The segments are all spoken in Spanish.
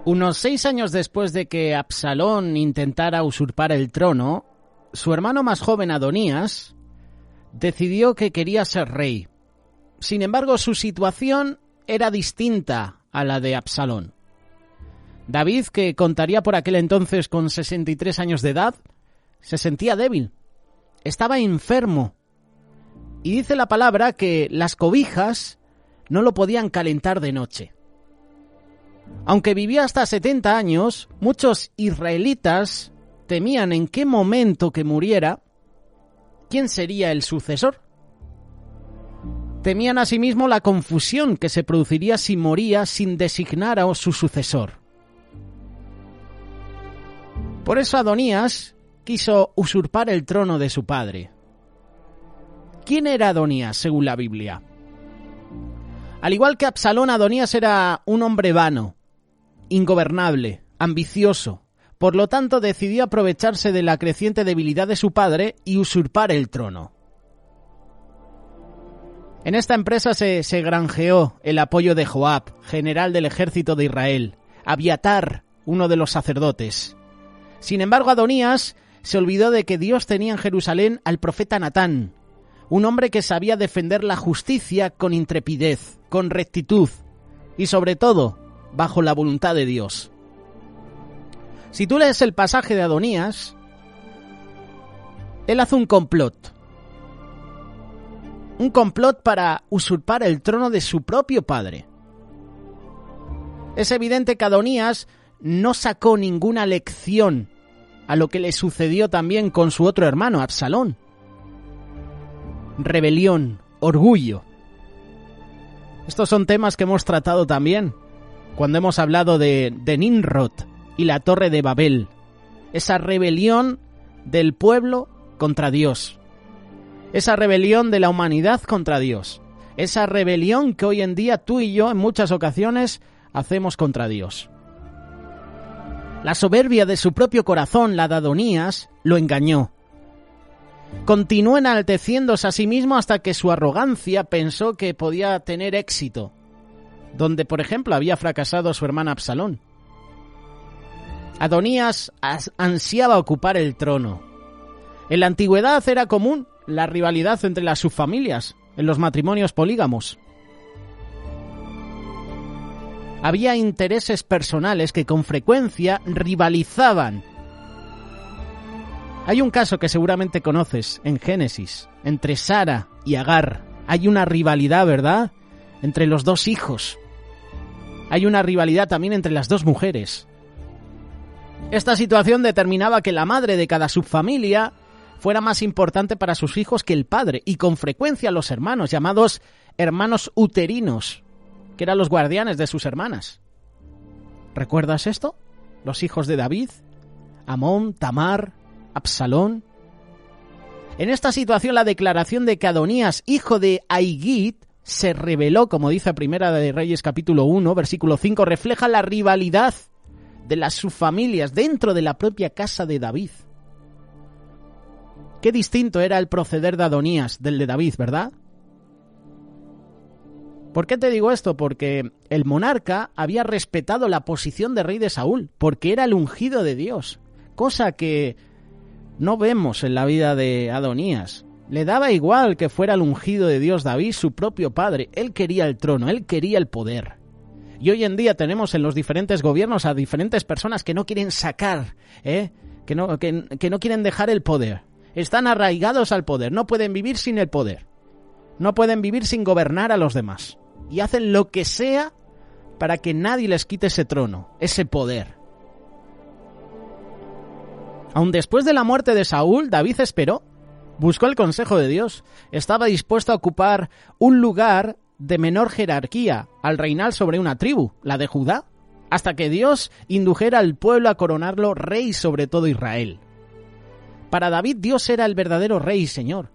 Unos 6 años después de que Absalón intentara usurpar el trono, su hermano más joven, Adonías, decidió que quería ser rey. Sin embargo, su situación era distinta a la de Absalón. David, que contaría por aquel entonces con 63 años de edad, se sentía débil. Estaba enfermo. Y dice la palabra que las cobijas no lo podían calentar de noche. Aunque vivía hasta 70 años, muchos israelitas temían en qué momento que muriera, quién sería el sucesor. Temían asimismo la confusión que se produciría si moría sin designar a su sucesor. Por eso Adonías quiso usurpar el trono de su padre. ¿Quién era Adonías, según la Biblia? Al igual que Absalón, Adonías era un hombre vano, ingobernable, ambicioso. Por lo tanto, decidió aprovecharse de la creciente debilidad de su padre y usurpar el trono. En esta empresa se granjeó el apoyo de Joab, general del ejército de Israel, Abiatar, uno de los sacerdotes. Sin embargo, Adonías se olvidó de que Dios tenía en Jerusalén al profeta Natán, un hombre que sabía defender la justicia con intrepidez, con rectitud y, sobre todo, bajo la voluntad de Dios. Si tú lees el pasaje de Adonías, él hace un complot para usurpar el trono de su propio padre. Es evidente que Adonías no sacó ninguna lección a lo que le sucedió también con su otro hermano, Absalón. Rebelión, orgullo. Estos son temas que hemos tratado también cuando hemos hablado de Nimrod y la Torre de Babel. Esa rebelión del pueblo contra Dios. Esa rebelión de la humanidad contra Dios. Esa rebelión que hoy en día tú y yo en muchas ocasiones hacemos contra Dios. La soberbia de su propio corazón, la de Adonías, lo engañó. Continuó enalteciéndose a sí mismo hasta que su arrogancia pensó que podía tener éxito, donde, por ejemplo, había fracasado su hermana Absalón. Adonías ansiaba ocupar el trono. En la antigüedad era común la rivalidad entre las subfamilias, en los matrimonios polígamos. Había intereses personales que con frecuencia rivalizaban. Hay un caso que seguramente conoces en Génesis, entre Sara y Agar. Hay una rivalidad, ¿verdad?, entre los dos hijos. Hay una rivalidad también entre las dos mujeres. Esta situación determinaba que la madre de cada subfamilia fuera más importante para sus hijos que el padre, y con frecuencia los hermanos, llamados hermanos uterinos, que eran los guardianes de sus hermanas. ¿Recuerdas esto? Los hijos de David, Amón, Tamar, Absalón. En esta situación, la declaración de que Adonías, hijo de Haggit, se rebeló, como dice Primera de Reyes capítulo 1, versículo 5, refleja la rivalidad de las subfamilias dentro de la propia casa de David. Qué distinto era el proceder de Adonías del de David, ¿verdad? ¿Por qué te digo esto? Porque el monarca había respetado la posición de rey de Saúl, porque era el ungido de Dios, cosa que no vemos en la vida de Adonías. Le daba igual que fuera el ungido de Dios David, su propio padre. Él quería el trono, él quería el poder. Y hoy en día tenemos en los diferentes gobiernos a diferentes personas que no quieren sacar, que no quieren dejar el poder. Están arraigados al poder, no pueden vivir sin el poder. No pueden vivir sin gobernar a los demás. Y hacen lo que sea para que nadie les quite ese trono, ese poder. Aun después de la muerte de Saúl, David esperó, buscó el consejo de Dios, estaba dispuesto a ocupar un lugar de menor jerarquía al reinar sobre una tribu, la de Judá, hasta que Dios indujera al pueblo a coronarlo rey sobre todo Israel. Para David, Dios era el verdadero rey y señor.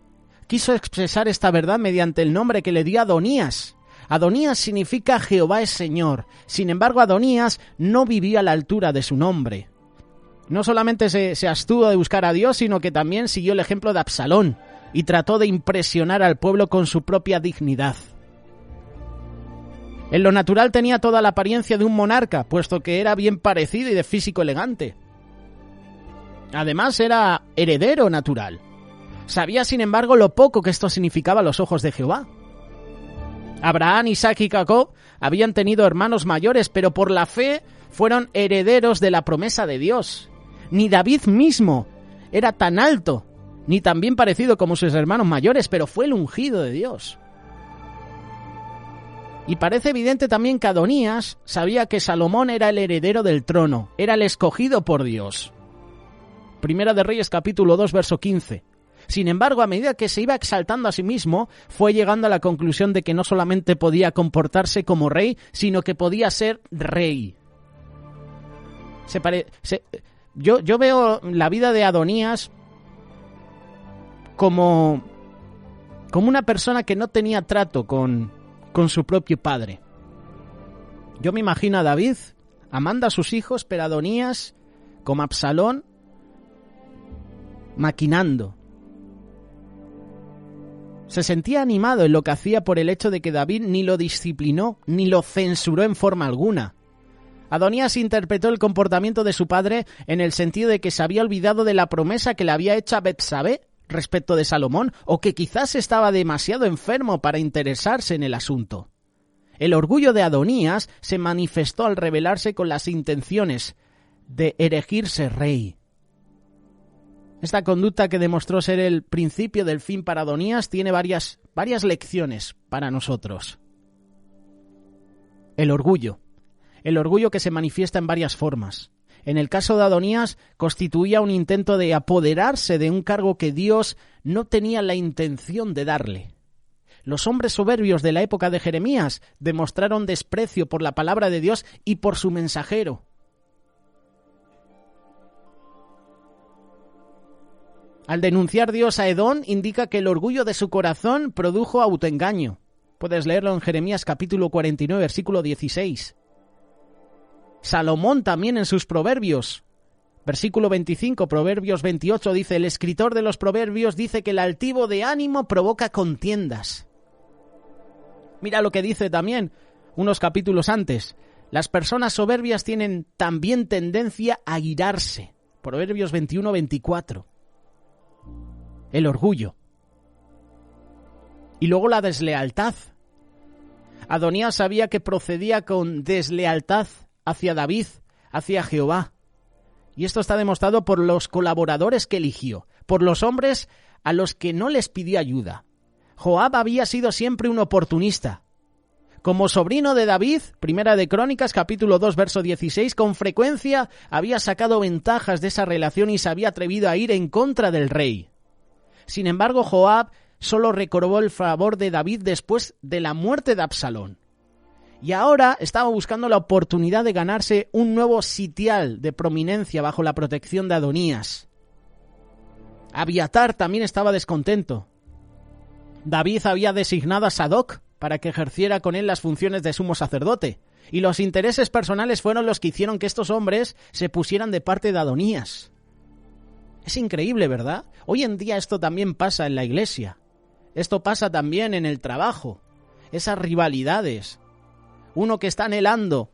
Quiso expresar esta verdad mediante el nombre que le dio Adonías. Adonías significa Jehová es Señor. Sin embargo, Adonías no vivía a la altura de su nombre. No solamente se abstuvo de buscar a Dios, sino que también siguió el ejemplo de Absalón y trató de impresionar al pueblo con su propia dignidad. En lo natural tenía toda la apariencia de un monarca, puesto que era bien parecido y de físico elegante. Además era heredero natural. Sabía, sin embargo, lo poco que esto significaba a los ojos de Jehová. Abraham, Isaac y Jacob habían tenido hermanos mayores, pero por la fe fueron herederos de la promesa de Dios. Ni David mismo era tan alto, ni tan bien parecido como sus hermanos mayores, pero fue el ungido de Dios. Y parece evidente también que Adonías sabía que Salomón era el heredero del trono, era el escogido por Dios. Primera de Reyes capítulo 2, verso 15. Sin embargo, a medida que se iba exaltando a sí mismo, fue llegando a la conclusión de que no solamente podía comportarse como rey, sino que podía ser rey. Yo veo la vida de Adonías como una persona que no tenía trato con su propio padre. Yo me imagino a David amando a sus hijos, pero Adonías, como Absalón, maquinando. Se sentía animado en lo que hacía por el hecho de que David ni lo disciplinó, ni lo censuró en forma alguna. Adonías interpretó el comportamiento de su padre en el sentido de que se había olvidado de la promesa que le había hecho a Betsabé respecto de Salomón, o que quizás estaba demasiado enfermo para interesarse en el asunto. El orgullo de Adonías se manifestó al rebelarse con las intenciones de erigirse rey. Esta conducta, que demostró ser el principio del fin para Adonías, tiene varias lecciones para nosotros. El orgullo que se manifiesta en varias formas. En el caso de Adonías, constituía un intento de apoderarse de un cargo que Dios no tenía la intención de darle. Los hombres soberbios de la época de Jeremías demostraron desprecio por la palabra de Dios y por su mensajero. Al denunciar Dios a Edom, indica que el orgullo de su corazón produjo autoengaño. Puedes leerlo en Jeremías capítulo 49, versículo 16. Salomón también en sus proverbios. Versículo 25, Proverbios 28 dice: el escritor de los proverbios dice que el altivo de ánimo provoca contiendas. Mira lo que dice también unos capítulos antes: las personas soberbias tienen también tendencia a irarse. Proverbios 21, 24. El orgullo. Y luego la deslealtad. Adonías sabía que procedía con deslealtad hacia David, hacia Jehová. Y esto está demostrado por los colaboradores que eligió, por los hombres a los que no les pidió ayuda. Joab había sido siempre un oportunista. Como sobrino de David, Primera de Crónicas, capítulo 2, verso 16, con frecuencia había sacado ventajas de esa relación y se había atrevido a ir en contra del rey. Sin embargo, Joab solo recobró el favor de David después de la muerte de Absalón. Y ahora estaba buscando la oportunidad de ganarse un nuevo sitial de prominencia bajo la protección de Adonías. Abiatar también estaba descontento. David había designado a Sadoc para que ejerciera con él las funciones de sumo sacerdote, y los intereses personales fueron los que hicieron que estos hombres se pusieran de parte de Adonías. Es increíble, ¿verdad? Hoy en día esto también pasa en la iglesia. Esto pasa también en el trabajo. Esas rivalidades. Uno que está anhelando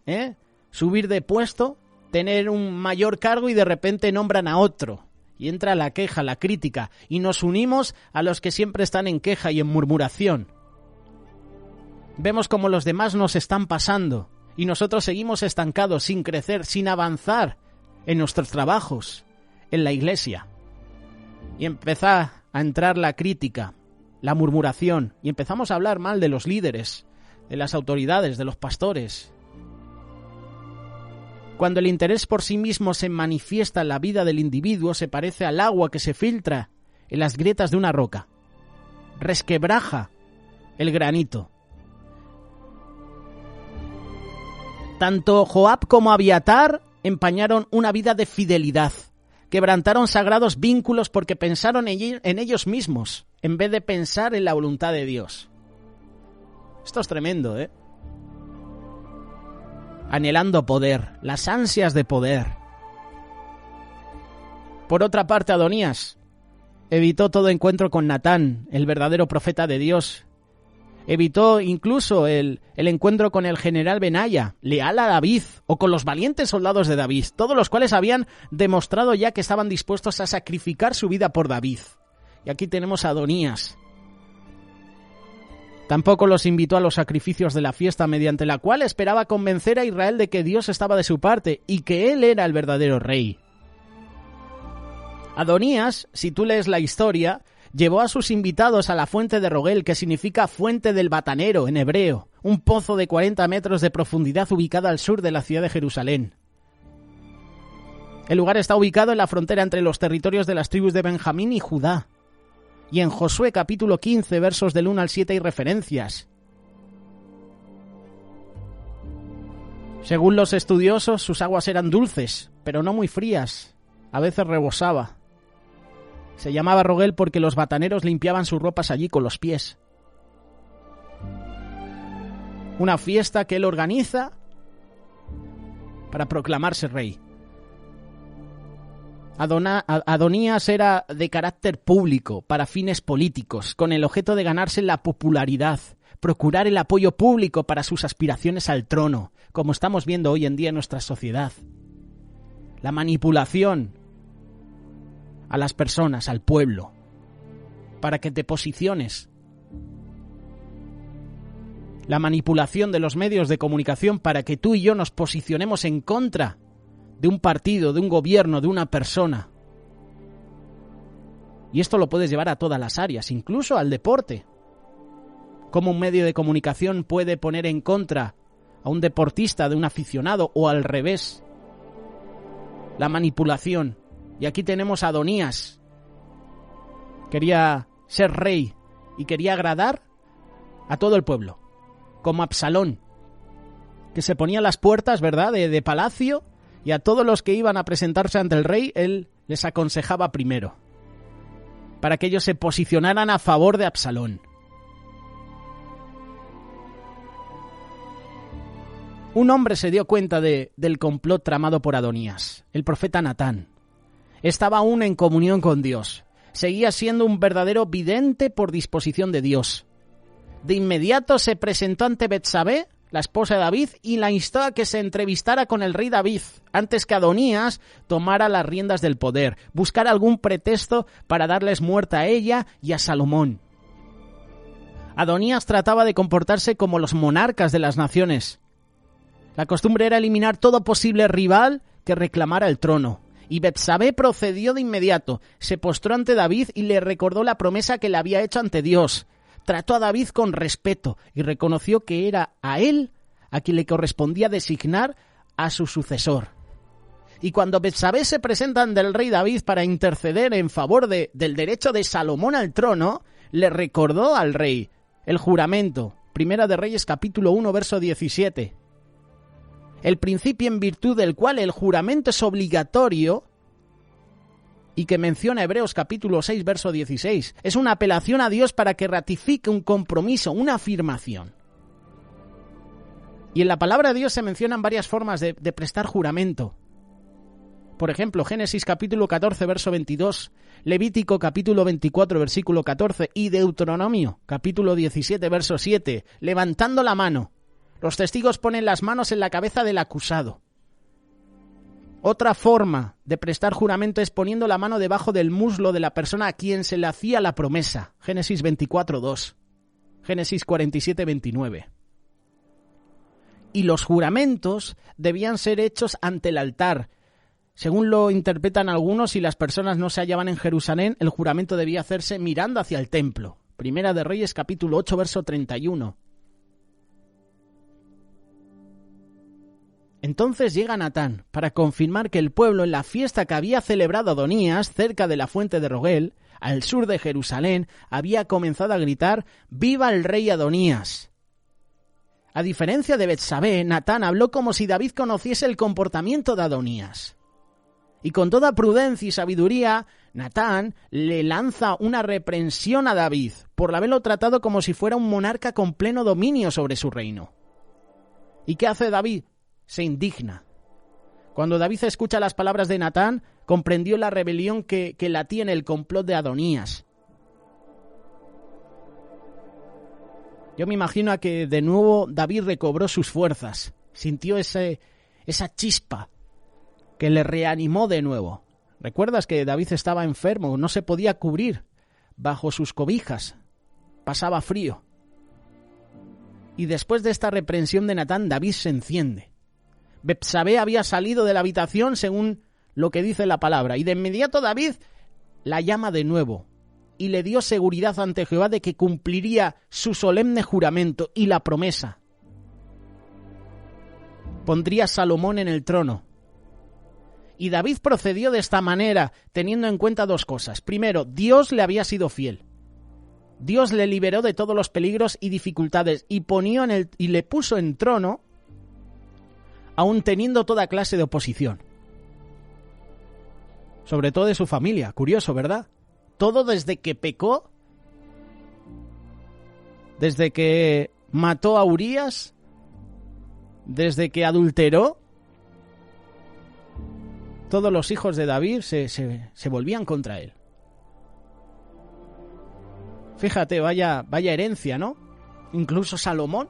subir de puesto, tener un mayor cargo y de repente nombran a otro. Y entra la queja, la crítica. Y nos unimos a los que siempre están en queja y en murmuración. Vemos cómo los demás nos están pasando. Y nosotros seguimos estancados, sin crecer, sin avanzar en nuestros trabajos, en la iglesia. Y empieza a entrar la crítica, la murmuración, y empezamos a hablar mal de los líderes, de las autoridades, de los pastores. Cuando el interés por sí mismo se manifiesta en la vida del individuo, se parece al agua que se filtra en las grietas de una roca. Resquebraja el granito. Tanto Joab como Abiatar empañaron una vida de fidelidad. Quebrantaron sagrados vínculos porque pensaron en ellos mismos, en vez de pensar en la voluntad de Dios. Esto es tremendo, ¿eh? Anhelando poder, las ansias de poder. Por otra parte, Adonías evitó todo encuentro con Natán, el verdadero profeta de Dios. Evitó incluso el encuentro con el general Benaya, leal a David, o con los valientes soldados de David, todos los cuales habían demostrado ya que estaban dispuestos a sacrificar su vida por David. Y aquí tenemos a Adonías. Tampoco los invitó a los sacrificios de la fiesta, mediante la cual esperaba convencer a Israel de que Dios estaba de su parte y que él era el verdadero rey. Adonías, si tú lees la historia, llevó a sus invitados a la fuente de Rogel, que significa fuente del batanero en hebreo, un pozo de 40 metros de profundidad ubicado al sur de la ciudad de Jerusalén. El lugar está ubicado en la frontera entre los territorios de las tribus de Benjamín y Judá. Y en Josué capítulo 15, versos del 1 al 7 hay referencias. Según los estudiosos, sus aguas eran dulces, pero no muy frías. A veces rebosaba. Se llamaba Rogel porque los bataneros limpiaban sus ropas allí con los pies. Una fiesta que él organiza para proclamarse rey. Adonías era de carácter público, para fines políticos, con el objeto de ganarse la popularidad, procurar el apoyo público para sus aspiraciones al trono, como estamos viendo hoy en día en nuestra sociedad. La manipulación a las personas, al pueblo, para que te posiciones. La manipulación de los medios de comunicación para que tú y yo nos posicionemos en contra de un partido, de un gobierno, de una persona. Y esto lo puedes llevar a todas las áreas, incluso al deporte. Cómo un medio de comunicación puede poner en contra a un deportista de un aficionado o al revés. La manipulación. Y aquí tenemos a Adonías. Quería ser rey y quería agradar a todo el pueblo. Como Absalón, que se ponía a las puertas, ¿verdad?, de palacio, y a todos los que iban a presentarse ante el rey, él les aconsejaba primero, para que ellos se posicionaran a favor de Absalón. Un hombre se dio cuenta del complot tramado por Adonías, el profeta Natán. Estaba aún en comunión con Dios. Seguía siendo un verdadero vidente por disposición de Dios. De inmediato se presentó ante Betsabé, la esposa de David, y la instó a que se entrevistara con el rey David, antes que Adonías tomara las riendas del poder, buscara algún pretexto para darles muerte a ella y a Salomón. Adonías trataba de comportarse como los monarcas de las naciones. La costumbre era eliminar todo posible rival que reclamara el trono. Y Betsabé procedió de inmediato, se postró ante David y le recordó la promesa que le había hecho ante Dios. Trató a David con respeto y reconoció que era a él a quien le correspondía designar a su sucesor. Y cuando Betsabé se presenta ante el rey David para interceder en favor del derecho de Salomón al trono, le recordó al rey el juramento. Primera de Reyes capítulo 1, verso 17. El principio en virtud del cual el juramento es obligatorio y que menciona Hebreos capítulo 6, verso 16. Es una apelación a Dios para que ratifique un compromiso, una afirmación. Y en la palabra de Dios se mencionan varias formas de prestar juramento. Por ejemplo, Génesis capítulo 14, verso 22, Levítico capítulo 24, versículo 14 y Deuteronomio capítulo 17, verso 7, levantando la mano. Los testigos ponen las manos en la cabeza del acusado. Otra forma de prestar juramento es poniendo la mano debajo del muslo de la persona a quien se le hacía la promesa. Génesis 24, 2. Génesis 47, 29. Y los juramentos debían ser hechos ante el altar. Según lo interpretan algunos, si las personas no se hallaban en Jerusalén, el juramento debía hacerse mirando hacia el templo. Primera de Reyes, capítulo 8, verso 31. Entonces llega Natán para confirmar que el pueblo en la fiesta que había celebrado Adonías cerca de la fuente de Rogel, al sur de Jerusalén, había comenzado a gritar «¡Viva el rey Adonías!». A diferencia de Betsabé, Natán habló como si David conociese el comportamiento de Adonías. Y con toda prudencia y sabiduría, Natán le lanza una reprensión a David por haberlo tratado como si fuera un monarca con pleno dominio sobre su reino. ¿Y qué hace David? Se indigna. Cuando David escucha las palabras de Natán, comprendió la rebelión que latía en el complot de Adonías. Yo me imagino a que de nuevo David recobró sus fuerzas, sintió esa chispa que le reanimó de nuevo. ¿Recuerdas que David estaba enfermo? No se podía cubrir bajo sus cobijas, pasaba frío. Y después de esta reprensión de Natán, David se enciende. Betsabé había salido de la habitación según lo que dice la palabra, y de inmediato David la llama de nuevo y le dio seguridad ante Jehová de que cumpliría su solemne juramento y la promesa. Pondría a Salomón en el trono. Y David procedió de esta manera, teniendo en cuenta dos cosas. Primero, Dios le había sido fiel. Dios le liberó de todos los peligros y dificultades y le puso en trono, aun teniendo toda clase de oposición. Sobre todo de su familia. Curioso, ¿verdad? Todo desde que pecó, desde que mató a Urías, desde que adulteró, todos los hijos de David se volvían contra él. Fíjate, vaya herencia, ¿no? Incluso Salomón,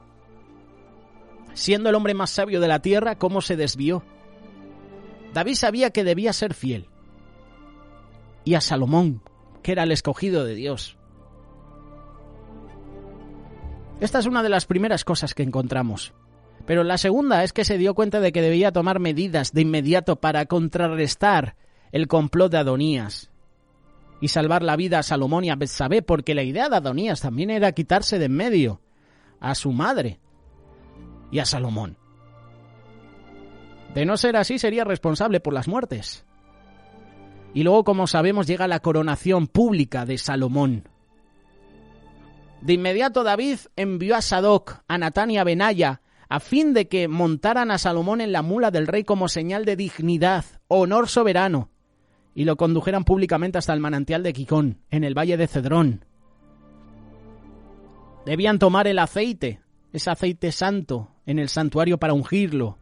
siendo el hombre más sabio de la tierra, cómo se desvió. David sabía que debía ser fiel. Y a Salomón, que era el escogido de Dios. Esta es una de las primeras cosas que encontramos. Pero la segunda es que se dio cuenta de que debía tomar medidas de inmediato para contrarrestar el complot de Adonías y salvar la vida a Salomón y a Betsabé, porque la idea de Adonías también era quitarse de en medio a su madre y a Salomón. De no ser así, sería responsable por las muertes. Y luego, como sabemos, llega la coronación pública de Salomón. De inmediato David envió a Sadoc, a Natán y a Benaya a fin de que montaran a Salomón en la mula del rey como señal de dignidad, honor soberano, y lo condujeran públicamente hasta el manantial de Gihón, en el valle de Cedrón. Debían tomar el aceite, ese aceite santo, en el santuario para ungirlo,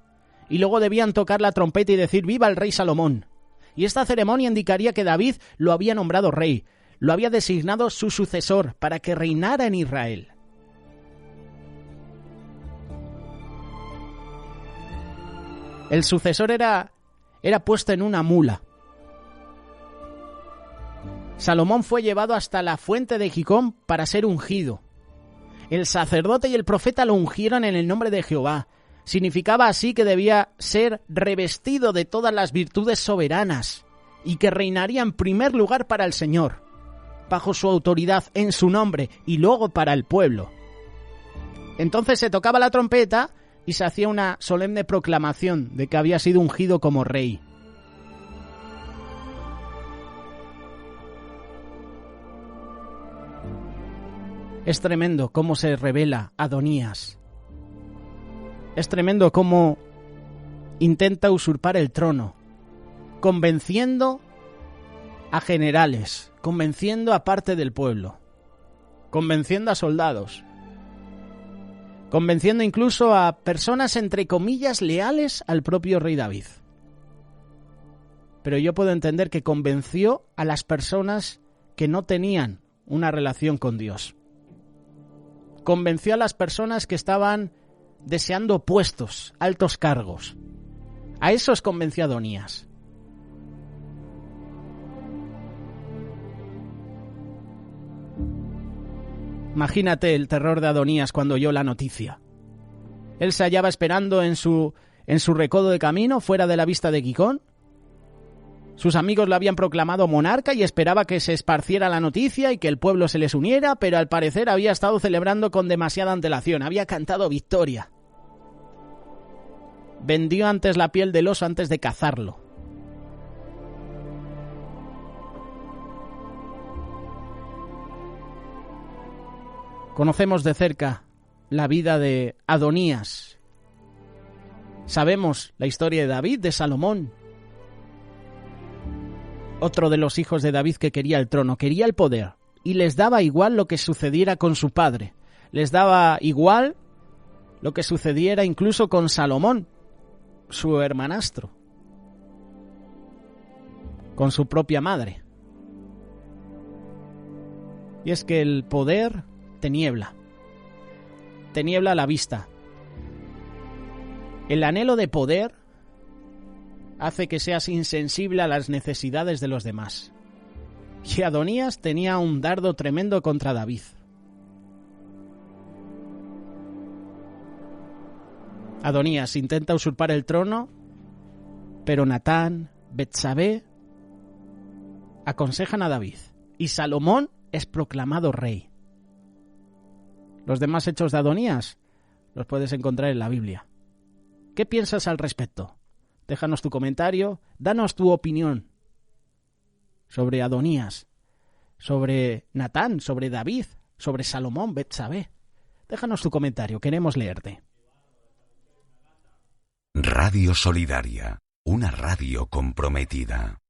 y luego debían tocar la trompeta y decir «¡Viva el rey Salomón!». Y esta ceremonia indicaría que David lo había nombrado rey, lo había designado su sucesor para que reinara en Israel. El sucesor era puesto en una mula. Salomón fue llevado hasta la fuente de Gihón para ser ungido. El sacerdote y el profeta lo ungieron en el nombre de Jehová. Significaba así que debía ser revestido de todas las virtudes soberanas y que reinaría en primer lugar para el Señor, bajo su autoridad, en su nombre, y luego para el pueblo. Entonces se tocaba la trompeta y se hacía una solemne proclamación de que había sido ungido como rey. Es tremendo cómo se revela Adonías. Es tremendo cómo intenta usurpar el trono, convenciendo a generales, convenciendo a parte del pueblo, convenciendo a soldados, convenciendo incluso a personas entre comillas leales al propio rey David. Pero yo puedo entender que convenció a las personas que no tenían una relación con Dios. Convenció a las personas que estaban deseando puestos, altos cargos. A esos convenció Adonías. Imagínate el terror de Adonías cuando oyó la noticia. Él se hallaba esperando en su recodo de camino, fuera de la vista de Gihón. Sus amigos lo habían proclamado monarca y esperaba que se esparciera la noticia y que el pueblo se les uniera, pero al parecer había estado celebrando con demasiada antelación, había cantado victoria. Vendió antes la piel del oso antes de cazarlo. Conocemos de cerca la vida de Adonías. Sabemos la historia de David, de Salomón. Otro de los hijos de David que quería el trono, quería el poder, y les daba igual lo que sucediera con su padre. Les daba igual lo que sucediera incluso con Salomón, su hermanastro, con su propia madre. Y es que el poder te niebla. te niebla la vista. El anhelo de poder hace que seas insensible a las necesidades de los demás. Y Adonías tenía un dardo tremendo contra David. Adonías intenta usurpar el trono, pero Natán, Betsabé aconsejan a David y Salomón es proclamado rey. Los demás hechos de Adonías los puedes encontrar en la Biblia. ¿Qué piensas al respecto? Déjanos tu comentario, danos tu opinión sobre Adonías, sobre Natán, sobre David, sobre Salomón, Betsabé. Déjanos tu comentario, queremos leerte. Radio Solidaria, una radio comprometida.